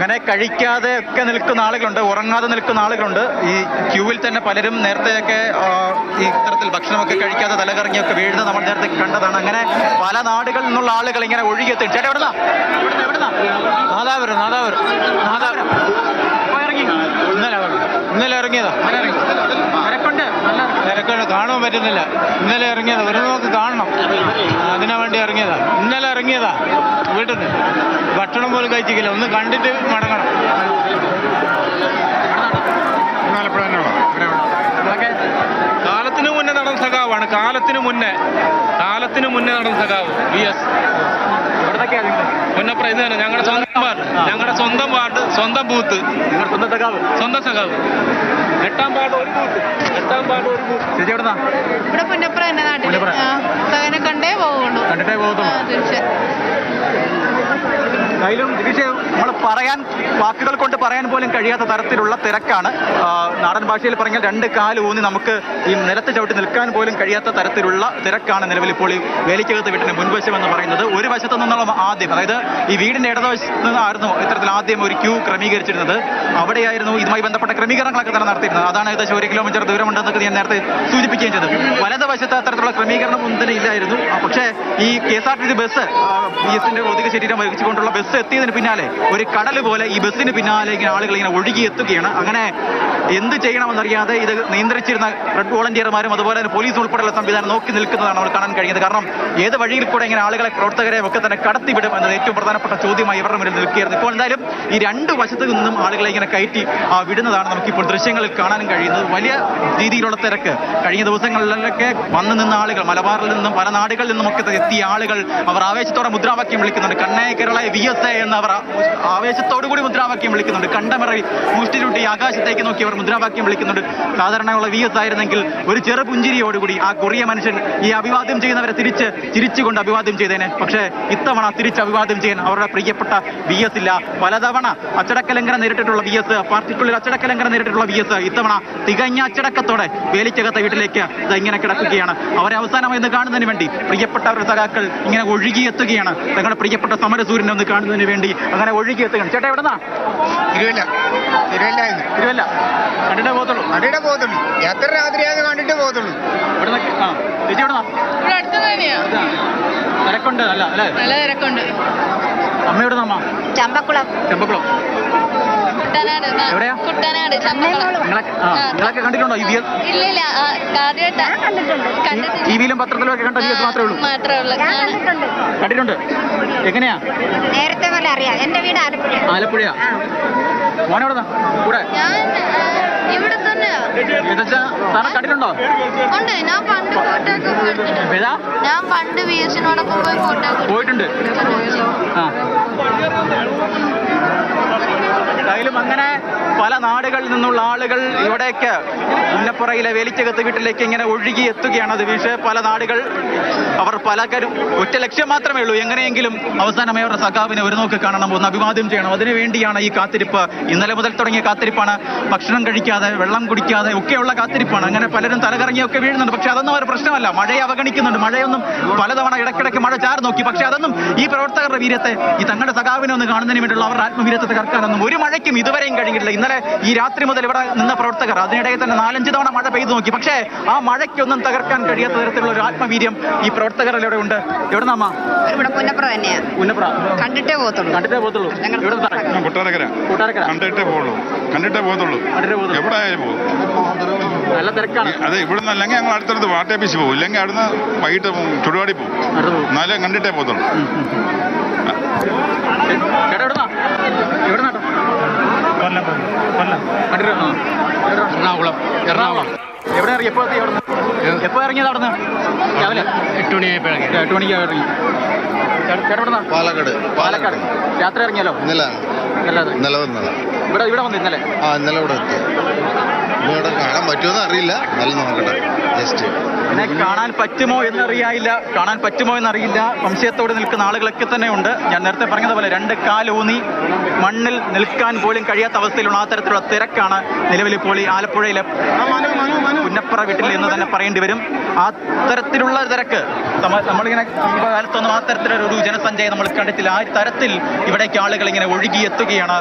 അങ്ങനെ കഴിക്കാതെ ഒക്കെ നിൽക്കുന്ന ആളുകളുണ്ട്, ഉറങ്ങാതെ നിൽക്കുന്ന ആളുകളുണ്ട്. ഈ ക്യൂവിൽ തന്നെ പലരും നേരത്തെയൊക്കെ ഈ ഇത്തരത്തിൽ ഭക്ഷണമൊക്കെ കഴിക്കാതെ തലകറങ്ങിയൊക്കെ വീഴുന്നത് നമ്മൾ നേരത്തെ കണ്ടതാണ്. അങ്ങനെ പല നാടുകളിൽ നിന്നുള്ള ആളുകൾ ഇങ്ങനെ ഒഴുകിയെത്തി. ചേട്ടാ എവിടുന്നാ? നാദാപുരം. ഇന്നലെ ഇറങ്ങിയതാ. തിരക്കുണ്ട്, കാണാൻ പറ്റുന്നില്ല. ഇന്നലെ ഇറങ്ങിയതാ, ഒരു നോക്ക് കാണണം, അതിനു വേണ്ടി ഇറങ്ങിയതാ. ഇന്നലെ ഇറങ്ങിയതാ വീട്ടിൽ നിന്ന്, ഭക്ഷണം പോലും കഴിച്ചിട്ടില്ല, ഒന്ന് കണ്ടിട്ട് മടങ്ങണം. കാലത്തിന് മുന്നേ നടന്ന സഖാവാണ്. കാലത്തിന് മുന്നേ നടന്ന സഖാവ് VS. മുന്നപ്പുറം ഇത് തന്നെ ഞങ്ങളുടെ സ്വന്തം വാർഡ്, സ്വന്തം ബൂത്ത്, സ്വന്തം സഖാവ്. 8ാം വാർഡ് ഒരു ബൂത്ത്. ചേച്ചി എവിടുന്നാ? ഇവിടെ പുന്നപ്പുറം എന്റെ നാട്ടിൽ. കണ്ടേ പോവുള്ളൂ. നമ്മൾ വാക്കുകൾ കൊണ്ട് പറയാൻ പോലും കഴിയാത്ത തരത്തിലുള്ള തിരക്കാണ്. നാടൻ ഭാഷയിൽ പറഞ്ഞാൽ 2 കാല് ഊന്നി നമുക്ക് ഈ നിലത്ത് ചവിട്ടി നിൽക്കാൻ പോലും കഴിയാത്ത തരത്തിലുള്ള തിരക്കാണ് നിലവിൽ ഇപ്പോൾ ഈ വേലിക്കകത്ത് വീട്ടിന് മുൻവശം എന്ന് പറയുന്നത്. ഒരു വശത്തു നിന്നുള്ള ആദ്യം, അതായത് ഈ വീടിന്റെ ഇടതുവശത്ത് നിന്നായിരുന്നു ഇത്തരത്തിൽ ആദ്യം ഒരു ക്യൂ ക്രമീകരിച്ചിരുന്നത്. അവിടെയായിരുന്നു ഇതുമായി ബന്ധപ്പെട്ട ക്രമീകരണങ്ങളൊക്കെ തന്നെ നടത്തിയിരുന്നത്. അതാണ് ഏകദേശം 1 കിലോമീറ്റർ ദൂരമുണ്ടെന്നൊക്കെ ഞാൻ നേരത്തെ സൂചിപ്പിക്കുകയും ചെയ്തത്. വലതുവശത്ത് അത്തരത്തിലുള്ള ക്രമീകരണം ഒന്നും തന്നെ ഇല്ലായിരുന്നു. പക്ഷേ ഈ KSRTC ബസ്, BS-ന്റെ ഭൗതിക ശരീരം വഹിച്ചുകൊണ്ടുള്ള ബസ് എത്തിയതിന് പിന്നാലെ ഒരു കടൽ പോലെ ഈ ബസ്സിന് പിന്നാലെ ഇങ്ങനെ ആളുകൾ ഇങ്ങനെ ഒഴുകിയെത്തുകയാണ്. അങ്ങനെ എന്ത് ചെയ്യണമെന്നറിയാതെ ഇത് നിയന്ത്രിച്ചിരുന്ന റെഡ് വോളണ്ടിയർമാരും അതുപോലെ തന്നെ പോലീസ് ഉൾപ്പെടെയുള്ള സംവിധാനം നോക്കി നിൽക്കുന്നതാണ് നമ്മൾ കാണാൻ കഴിയുന്നത്. കാരണം ഏത് വഴിയിൽ കൂടെ ഇങ്ങനെ ആളുകളെ, പ്രവർത്തകരെ ഒക്കെ തന്നെ കടത്തിവിടും എന്നത് ഏറ്റവും പ്രധാനപ്പെട്ട ചോദ്യമായി ഇവരുടെ മുന്നിൽ നിൽക്കുകയായിരുന്നു. ഇപ്പോൾ എന്തായാലും ഈ 2 വശത്തു നിന്നും ആളുകളെ ഇങ്ങനെ കയറ്റി വിടുന്നതാണ് നമുക്കിപ്പോൾ ദൃശ്യങ്ങളിൽ കാണാനും കഴിയുന്നത്. വലിയ രീതിയിലുള്ള തിരക്ക്. കഴിഞ്ഞ ദിവസങ്ങളിലൊക്കെ വന്നു നിന്ന ആളുകൾ, മലബാറിൽ നിന്നും പല നാടുകളിൽ നിന്നുമൊക്കെ എത്തിയ ആളുകൾ, അവർ ആവേശത്തോടെ മുദ്രാവാക്യം വിളിക്കുന്നുണ്ട്. കണ്ണേ കേരള VS എന്ന് അവർ ആവേശത്തോടു കൂടി മുദ്രാവാക്യം വിളിക്കുന്നുണ്ട്. കണ്ടമറി മുഷ്ടിചൂട്ടി ആകാശത്തേക്ക് നോക്കി അവർ മുദ്രാവാക്യം വിളിക്കുന്നുണ്ട്. സാധാരണയുള്ള VS ആയിരുന്നെങ്കിൽ ഒരു ചെറു പുഞ്ചിരിയോടുകൂടി ആ കൊറിയ മനുഷ്യൻ ഈ അഭിവാദ്യം ചെയ്യുന്നവരെ ചിരിച്ചുകൊണ്ട് അഭിവാദ്യം ചെയ്തേനെ. പക്ഷേ ഇത്തവണ തിരിച്ച് അഭിവാദ്യം ചെയ്യാൻ അവരുടെ പ്രിയപ്പെട്ട VS ഇല്ല. പലതവണ അച്ചടക്കലംഘനം നേരിട്ടിട്ടുള്ള VS, പാർട്ടിക്കുള്ളിൽ അച്ചടക്കലംഘനം നേരിട്ടിട്ടുള്ള VS ഇത്തവണ തികഞ്ഞ അച്ചടക്കത്തോടെ വേലിക്കകത്തെ വീട്ടിലേക്ക് ഇങ്ങനെ കിടക്കുകയാണ്. അവരെ അവസാനമായി ഒന്ന് കാണുന്നതിന് വേണ്ടി പ്രിയപ്പെട്ടവരുടെ സഖാക്കൾ ഇങ്ങനെ ഒഴുകിയെത്തുകയാണ്. തങ്ങളുടെ പ്രിയപ്പെട്ട സമരസൂര്യനെ ഒന്ന് കാണുന്നതിന് വേണ്ടി അങ്ങനെ ഒഴുകിയെത്തുകയാണ്. ചേട്ടാ എവിടെന്നാ? തിരുവല്ല. കണ്ടിട്ടേ പോകത്തുള്ളൂ. എത്ര രാത്രിയാന്ന് കണ്ടിട്ട് പോകത്തുള്ളൂ. ചേച്ചി എവിടെന്നാ? തിരക്കുണ്ട് അല്ല അല്ലേ? നല്ല തിരക്കുണ്ട്. അമ്മ എവിടെന്നാ? അമ്മ ചമ്പക്കുളം. എവിടെയാ? കുട്ടനാട്. നിങ്ങളൊക്കെ കണ്ടിട്ടുണ്ടോ? ഇല്ലില്ല, ടിവിയിലും പത്രത്തിലും ഒക്കെ കണ്ട VS മാത്രമേ ഉള്ളൂ. കണ്ടിട്ടുണ്ട്. എങ്ങനെയാ? നേരത്തെ പോലെ അറിയാം. എന്റെ വീട് ആലപ്പുഴയാ. മോനെവിടെന്നാ? കൂടെ ഇവിടെ തന്നെയാ. കണ്ടിട്ടുണ്ടോ? ഉണ്ട്. ഞാൻ പണ്ട് VS-നോടൊപ്പം പോയി ഫോട്ടോ പോയിട്ടുണ്ട്. എന്തായാലും അങ്ങനെ പല നാടുകളിൽ നിന്നുള്ള ആളുകൾ ഇവിടേക്ക് പുന്നപ്പുറയിലെ വേലിക്കകത്ത് വീട്ടിലേക്ക് ഇങ്ങനെ ഒഴുകി എത്തുകയാണ്. ദിവിഷ്, പല നാടുകൾ, അവർ പലരും ഒറ്റ ലക്ഷ്യം മാത്രമേ ഉള്ളൂ, എങ്ങനെയെങ്കിലും അവസാനമായി അവരുടെ സഖാവിനെ ഒരു നോക്ക് കാണണം, ഒന്ന് അഭിവാദ്യം ചെയ്യണം. അതിനുവേണ്ടിയാണ് ഈ കാത്തിരിപ്പ്. ഇന്നലെ മുതൽ തുടങ്ങിയ കാത്തിരിപ്പാണ്. ഭക്ഷണം കഴിക്കാതെ, വെള്ളം കുടിക്കാതെ ഒക്കെയുള്ള കാത്തിരിപ്പാണ്. അങ്ങനെ പലരും തലകറങ്ങിയൊക്കെ വീഴുന്നുണ്ട്. പക്ഷെ അതൊന്നും അവർ പ്രശ്നമല്ല. മഴയെ അവഗണിക്കുന്നുണ്ട്. മഴയൊന്നും പലതവണ ഇടയ്ക്കിടയ്ക്ക് മഴ ചാറി നോക്കി. പക്ഷെ അതൊന്നും ഈ പ്രവർത്തകരുടെ വീര്യത്തെ, ഈ തങ്ങളുടെ സഖാവിനെ ഒന്ന് കാണുന്നതിന് വേണ്ടിയുള്ള അവരുടെ ആത്മവീര്യത്തെ തകർക്കാനൊന്നും ഒരു മഴയ്ക്കും ഇതുവരെയും കഴിഞ്ഞിട്ടില്ല. ഇന്നലെ ഈ രാത്രി മുതൽ ഇവിടെ നിന്ന പ്രവർത്തകർ അതിനിടയിൽ തന്നെ 4-5 തവണ മഴ പെയ്തു നോക്കി. പക്ഷേ ആ മഴയ്ക്കൊന്നും തകർക്കാൻ കഴിയാത്ത തരത്തിലുള്ള ഒരു ആത്മവീര്യം ഈ പ്രവർത്തകരിലൂടെ ഉണ്ട്. എവിടെന്നാ? ഇവിടെ പുന്നപ്പുറം തന്നെയാ. പുന്നപ്പുറം. കണ്ടിട്ടേ പോകത്തുള്ളൂ. കണ്ടിട്ടേ പോകത്തുള്ളൂ. എവിടെ ആയാലും പോകും. നല്ല തിരക്കാണ്. അതെ, ഇവിടെ നിന്ന് അല്ലെങ്കിൽ ഞങ്ങൾ അടുത്തടുത്ത് വാട്ടേപ്പീസ് പോകും, ഇല്ലെങ്കിൽ അവിടുന്ന് വൈകിട്ട് ചുടുവാടി പോകും. എന്നാലേ കണ്ടിട്ടേ പോകത്തുള്ളൂ. എറണാകുളം. എവിടെ ഇറങ്ങി? എപ്പോ ഇറങ്ങിയത്? അവിടുന്ന് രാവിലെ 8 മണിക്ക് ഇറങ്ങി. പാലക്കാട്. യാത്ര ഇറങ്ങിയാലോ? ഇന്നലെ ഇവിടെ വന്നു. ഇന്നലെ ഇവിടെ എത്തി. ഇവിടെ കാണാൻ പറ്റുമോ അറിയില്ല. നല്ല നോക്കട്ടെ. ജസ്റ്റ് പിന്നെ കാണാൻ പറ്റുമോ എന്നറിയില്ല. സംശയത്തോടെ നിൽക്കുന്ന ആളുകളൊക്കെ തന്നെ ഉണ്ട്. ഞാൻ നേരത്തെ പറഞ്ഞതുപോലെ 2 കാലൂന്നി മണ്ണിൽ നിൽക്കാൻ പോലും കഴിയാത്ത അവസ്ഥയിലുള്ള ആ തരത്തിലുള്ള തിരക്കാണ് നിലവിൽ ഇപ്പോൾ ഈ ആലപ്പുഴയിലെ പുന്നപ്പുറ വീട്ടിൽ എന്ന് തന്നെ പറയേണ്ടി വരും. ആ തരത്തിലുള്ള തിരക്ക് നമ്മളിങ്ങനെ കാലത്തൊന്നും ആ തരത്തിലൊരു ജനസഞ്ചയം നമ്മൾ കണ്ടിട്ടില്ല. ആ തരത്തിൽ ഇവിടേക്ക് ആളുകൾ ഇങ്ങനെ ഒഴുകിയെത്തുകയാണ്.